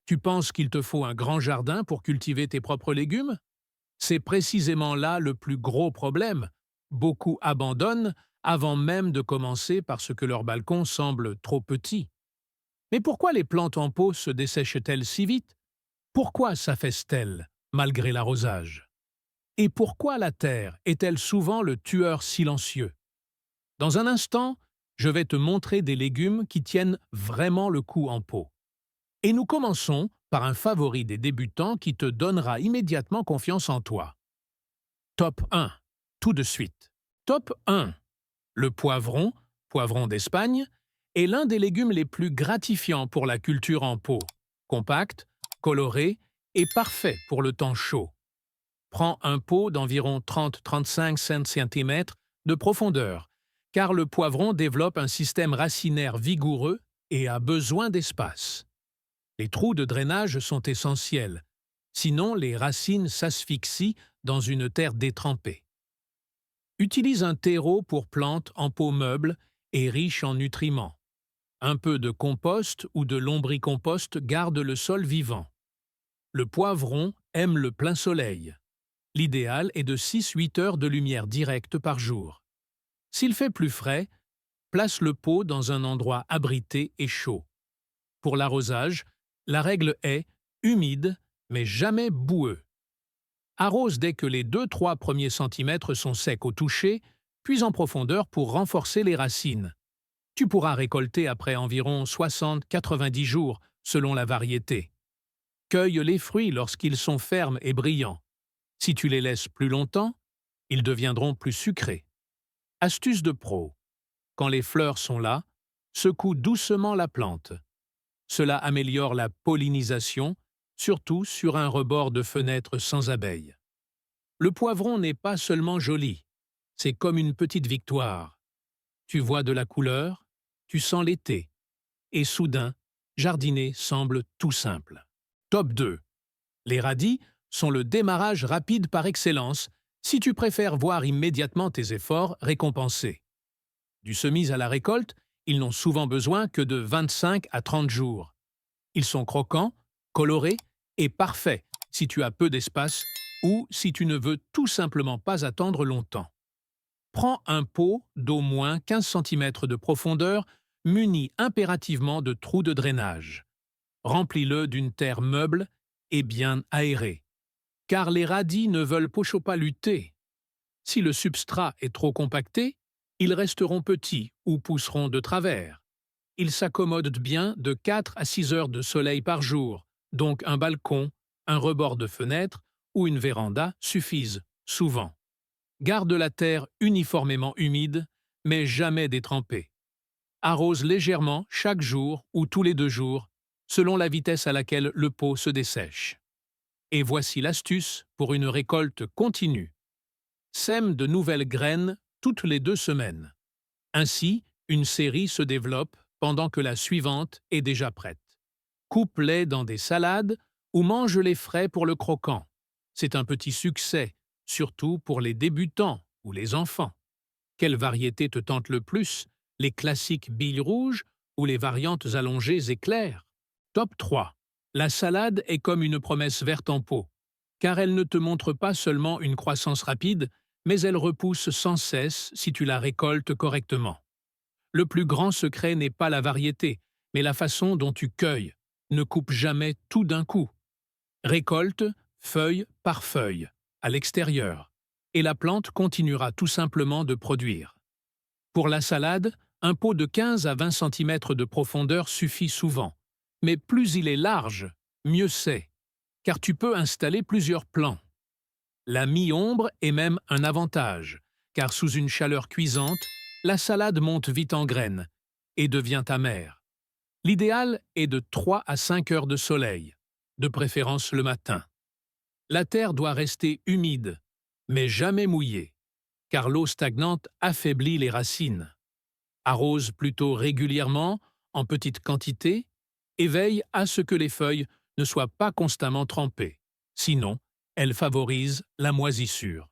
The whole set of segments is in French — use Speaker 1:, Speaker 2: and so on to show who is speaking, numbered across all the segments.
Speaker 1: Tu penses qu'il te faut un grand jardin pour cultiver tes propres légumes? C'est précisément là le plus gros problème. Beaucoup abandonnent avant même de commencer parce que leur balcon semble trop petit. Mais pourquoi les plantes en pot se dessèchent-elles si vite? Pourquoi s'affaissent-elles malgré l'arrosage? Et pourquoi la terre est-elle souvent le tueur silencieux? Dans un instant, je vais te montrer des légumes qui tiennent vraiment le coup en pot. Et nous commençons par un favori des débutants qui te donnera immédiatement confiance en toi. Top 1. Tout de suite. Top 1. Le poivron, poivron d'Espagne, est l'un des légumes les plus gratifiants pour la culture en pot. Compact, coloré et parfait pour le temps chaud. Prends un pot d'environ 30-35 cm de profondeur, car le poivron développe un système racinaire vigoureux et a besoin d'espace. Les trous de drainage sont essentiels, sinon les racines s'asphyxient dans une terre détrempée. Utilise un terreau pour plantes en pot meuble et riche en nutriments. Un peu de compost ou de lombricompost garde le sol vivant. Le poivron aime le plein soleil. L'idéal est de 6-8 heures de lumière directe par jour. S'il fait plus frais, place le pot dans un endroit abrité et chaud. Pour l'arrosage, la règle est humide mais jamais boueux. Arrose dès que les 2-3 premiers centimètres sont secs au toucher, puis en profondeur pour renforcer les racines. Tu pourras récolter après environ 60-90 jours, selon la variété. Cueille les fruits lorsqu'ils sont fermes et brillants. Si tu les laisses plus longtemps, ils deviendront plus sucrés. Astuce de pro. Quand les fleurs sont là, secoue doucement la plante. Cela améliore la pollinisation, surtout sur un rebord de fenêtre sans abeilles. Le poivron n'est pas seulement joli, c'est comme une petite victoire. Tu vois de la couleur, tu sens l'été, et soudain, jardiner semble tout simple. Top 2. Les radis sont le démarrage rapide par excellence si tu préfères voir immédiatement tes efforts récompensés. Du semis à la récolte, ils n'ont souvent besoin que de 25 à 30 jours. Ils sont croquants, colorés et parfaits si tu as peu d'espace ou si tu ne veux tout simplement pas attendre longtemps. Prends un pot d'au moins 15 cm de profondeur muni impérativement de trous de drainage. Remplis-le d'une terre meuble et bien aérée. Car les radis ne veulent pas lutter. Si le substrat est trop compacté, ils resteront petits ou pousseront de travers. Ils s'accommodent bien de 4 à 6 heures de soleil par jour, donc un balcon, un rebord de fenêtre ou une véranda suffisent souvent. Garde la terre uniformément humide, mais jamais détrempée. Arrose légèrement chaque jour ou tous les 2 jours, selon la vitesse à laquelle le pot se dessèche. Et voici l'astuce pour une récolte continue. Sème de nouvelles graines toutes les 2 semaines. Ainsi, une série se développe pendant que la suivante est déjà prête. Coupe-les dans des salades ou mange-les frais pour le croquant. C'est un petit succès, surtout pour les débutants ou les enfants. Quelle variété te tente le plus? Les classiques billes rouges ou les variantes allongées éclairs? Top 3. La salade est comme une promesse verte en pot, car elle ne te montre pas seulement une croissance rapide, mais elle repousse sans cesse si tu la récoltes correctement. Le plus grand secret n'est pas la variété, mais la façon dont tu cueilles. Ne coupe jamais tout d'un coup. Récolte feuille par feuille, à l'extérieur, et la plante continuera tout simplement de produire. Pour la salade, un pot de 15 à 20 cm de profondeur suffit souvent, mais plus il est large, mieux c'est, car tu peux installer plusieurs plants. La mi-ombre est même un avantage, car sous une chaleur cuisante, la salade monte vite en graines et devient amère. L'idéal est de 3 à 5 heures de soleil, de préférence le matin. La terre doit rester humide, mais jamais mouillée, car l'eau stagnante affaiblit les racines. Arrose plutôt régulièrement, en petite quantité, et veille à ce que les feuilles ne soient pas constamment trempées. Sinon, elles favorisent la moisissure.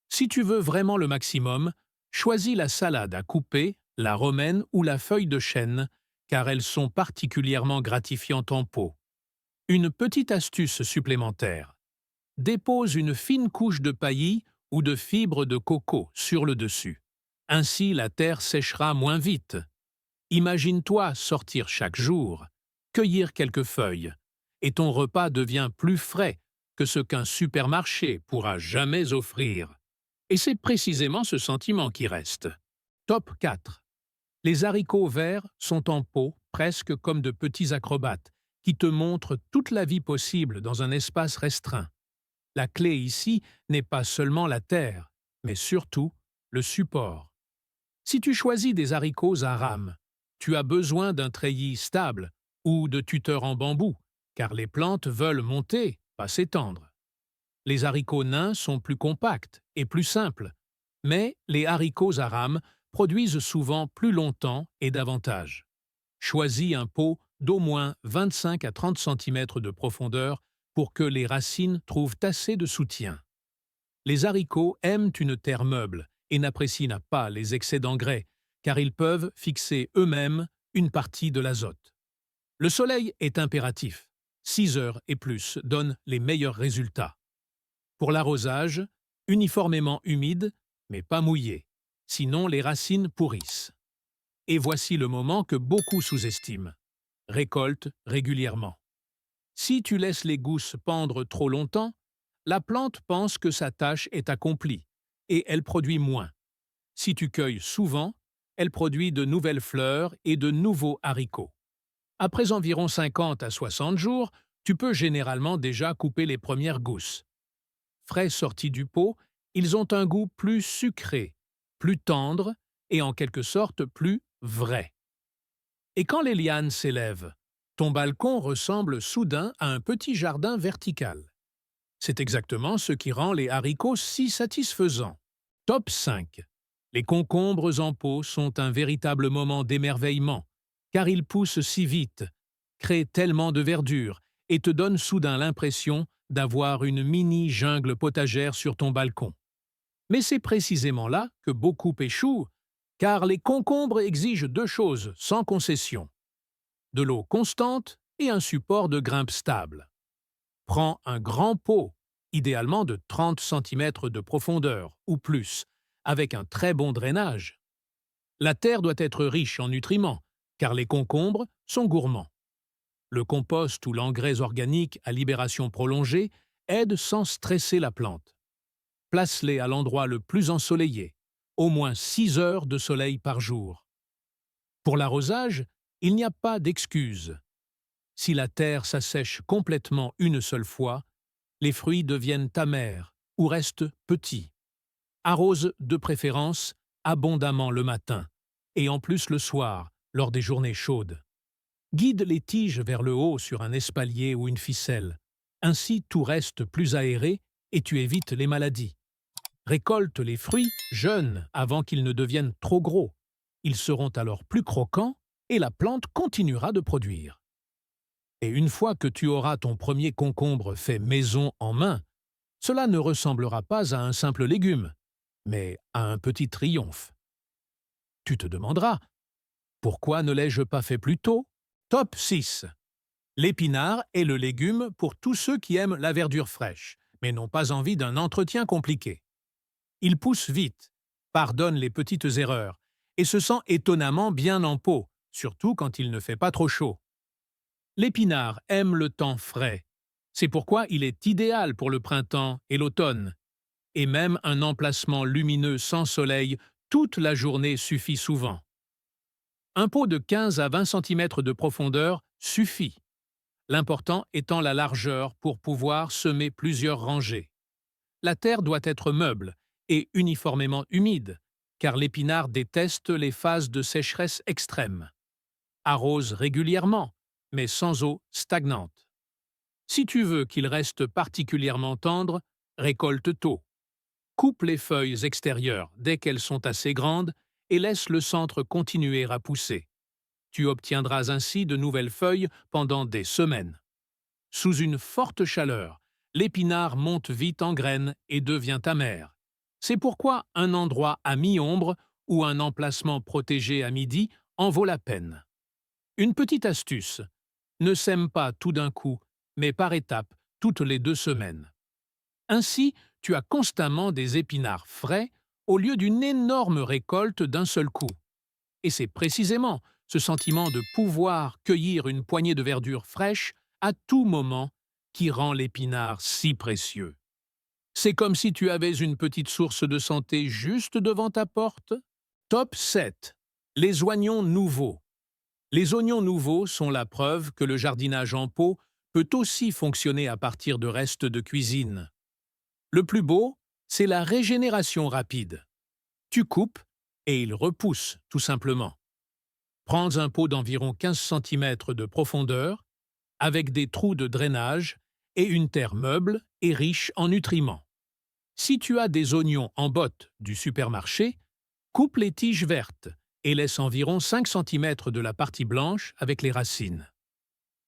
Speaker 1: Si tu veux vraiment le maximum, choisis la salade à couper, la romaine ou la feuille de chêne, car elles sont particulièrement gratifiantes en pot. Une petite astuce supplémentaire. Dépose une fine couche de paillis ou de fibres de coco sur le dessus. Ainsi, la terre séchera moins vite. Imagine-toi sortir chaque jour, cueillir quelques feuilles, et ton repas devient plus frais que ce qu'un supermarché pourra jamais offrir. Et c'est précisément ce sentiment qui reste. Top 4. Les haricots verts sont en pot, presque comme de petits acrobates, qui te montrent toute la vie possible dans un espace restreint. La clé ici n'est pas seulement la terre, mais surtout le support. Si tu choisis des haricots à rames, tu as besoin d'un treillis stable ou de tuteurs en bambou, car les plantes veulent monter, pas s'étendre. Les haricots nains sont plus compacts et plus simples, mais les haricots à rames produisent souvent plus longtemps et davantage. Choisis un pot d'au moins 25 à 30 cm de profondeur pour que les racines trouvent assez de soutien. Les haricots aiment une terre meuble et n'apprécient pas les excès d'engrais, car ils peuvent fixer eux-mêmes une partie de l'azote. Le soleil est impératif. 6 heures et plus donnent les meilleurs résultats. Pour l'arrosage, uniformément humide, mais pas mouillé, sinon les racines pourrissent. Et voici le moment que beaucoup sous-estiment. Récolte régulièrement. Si tu laisses les gousses pendre trop longtemps, la plante pense que sa tâche est accomplie et elle produit moins. Si tu cueilles souvent, elle produit de nouvelles fleurs et de nouveaux haricots. Après environ 50 à 60 jours, tu peux généralement déjà couper les premières gousses. Frais sortis du pot, ils ont un goût plus sucré, plus tendre et en quelque sorte plus vrai. Et quand les lianes s'élèvent, ton balcon ressemble soudain à un petit jardin vertical. C'est exactement ce qui rend les haricots si satisfaisants. Top 5. Les concombres en pot sont un véritable moment d'émerveillement, car ils poussent si vite, créent tellement de verdure et te donnent soudain l'impression d'avoir une mini-jungle potagère sur ton balcon. Mais c'est précisément là que beaucoup échouent, car les concombres exigent deux choses sans concession: de l'eau constante et un support de grimpe stable. Prends un grand pot, idéalement de 30 cm de profondeur ou plus, avec un très bon drainage. La terre doit être riche en nutriments, car les concombres sont gourmands. Le compost ou l'engrais organique à libération prolongée aide sans stresser la plante. Place-les à l'endroit le plus ensoleillé, au moins 6 heures de soleil par jour. Pour l'arrosage, il n'y a pas d'excuse. Si la terre s'assèche complètement une seule fois, les fruits deviennent amers ou restent petits. Arrose de préférence abondamment le matin et en plus le soir, lors des journées chaudes. Guide les tiges vers le haut sur un espalier ou une ficelle. Ainsi, tout reste plus aéré et tu évites les maladies. Récolte les fruits jeunes avant qu'ils ne deviennent trop gros. Ils seront alors plus croquants et la plante continuera de produire. Et une fois que tu auras ton premier concombre fait maison en main, cela ne ressemblera pas à un simple légume, mais à un petit triomphe. Tu te demanderas, pourquoi ne l'ai-je pas fait plus tôt? Top 6. L'épinard est le légume pour tous ceux qui aiment la verdure fraîche, mais n'ont pas envie d'un entretien compliqué. Il pousse vite, pardonne les petites erreurs, et se sent étonnamment bien en pot, surtout quand il ne fait pas trop chaud. L'épinard aime le temps frais. C'est pourquoi il est idéal pour le printemps et l'automne. Et même un emplacement lumineux sans soleil toute la journée suffit souvent. Un pot de 15 à 20 cm de profondeur suffit. L'important étant la largeur pour pouvoir semer plusieurs rangées. La terre doit être meuble et uniformément humide, car l'épinard déteste les phases de sécheresse extrême. Arrose régulièrement, mais sans eau stagnante. Si tu veux qu'il reste particulièrement tendre, récolte tôt. Coupe les feuilles extérieures dès qu'elles sont assez grandes et laisse le centre continuer à pousser. Tu obtiendras ainsi de nouvelles feuilles pendant des semaines. Sous une forte chaleur, l'épinard monte vite en graines et devient amer. C'est pourquoi un endroit à mi-ombre ou un emplacement protégé à midi en vaut la peine. Une petite astuce: ne sème pas tout d'un coup, mais par étapes, toutes les 2 semaines. Ainsi, tu as constamment des épinards frais au lieu d'une énorme récolte d'un seul coup. Et c'est précisément ce sentiment de pouvoir cueillir une poignée de verdure fraîche à tout moment qui rend l'épinard si précieux. C'est comme si tu avais une petite source de santé juste devant ta porte. Top 7. Les oignons nouveaux. Les oignons nouveaux sont la preuve que le jardinage en pot peut aussi fonctionner à partir de restes de cuisine. Le plus beau, c'est la régénération rapide. Tu coupes et ils repoussent, tout simplement. Prends un pot d'environ 15 cm de profondeur, avec des trous de drainage et une terre meuble et riche en nutriments. Si tu as des oignons en botte du supermarché, coupe les tiges vertes et laisse environ 5 cm de la partie blanche avec les racines.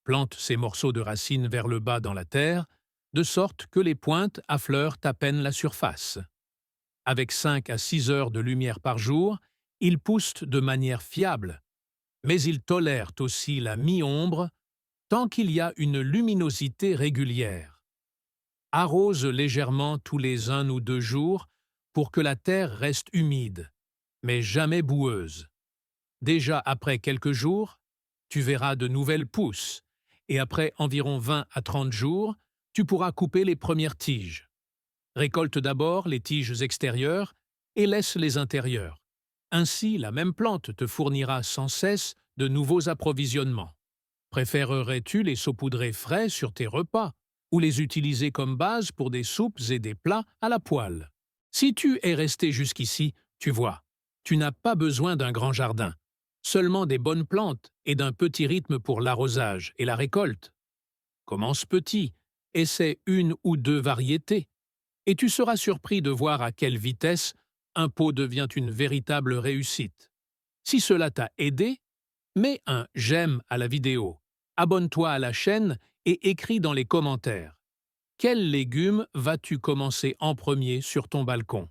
Speaker 1: Plante ces morceaux de racines vers le bas dans la terre, de sorte que les pointes affleurent à peine la surface. Avec 5 à 6 heures de lumière par jour, ils poussent de manière fiable, mais ils tolèrent aussi la mi-ombre tant qu'il y a une luminosité régulière. Arrose légèrement tous les 1 ou 2 jours pour que la terre reste humide, mais jamais boueuse. Déjà après quelques jours, tu verras de nouvelles pousses, et après environ 20 à 30 jours, tu pourras couper les premières tiges. Récolte d'abord les tiges extérieures et laisse les intérieures. Ainsi, la même plante te fournira sans cesse de nouveaux approvisionnements. Préférerais-tu les saupoudrer frais sur tes repas ou les utiliser comme base pour des soupes et des plats à la poêle? Si tu es resté jusqu'ici, tu vois, tu n'as pas besoin d'un grand jardin, seulement des bonnes plantes et d'un petit rythme pour l'arrosage et la récolte. Commence petit, essaie 1 ou 2 variétés, et tu seras surpris de voir à quelle vitesse un pot devient une véritable réussite. Si cela t'a aidé, mets un j'aime à la vidéo, abonne-toi à la chaîne et écris dans les commentaires. Quels légumes vas-tu commencer en premier sur ton balcon?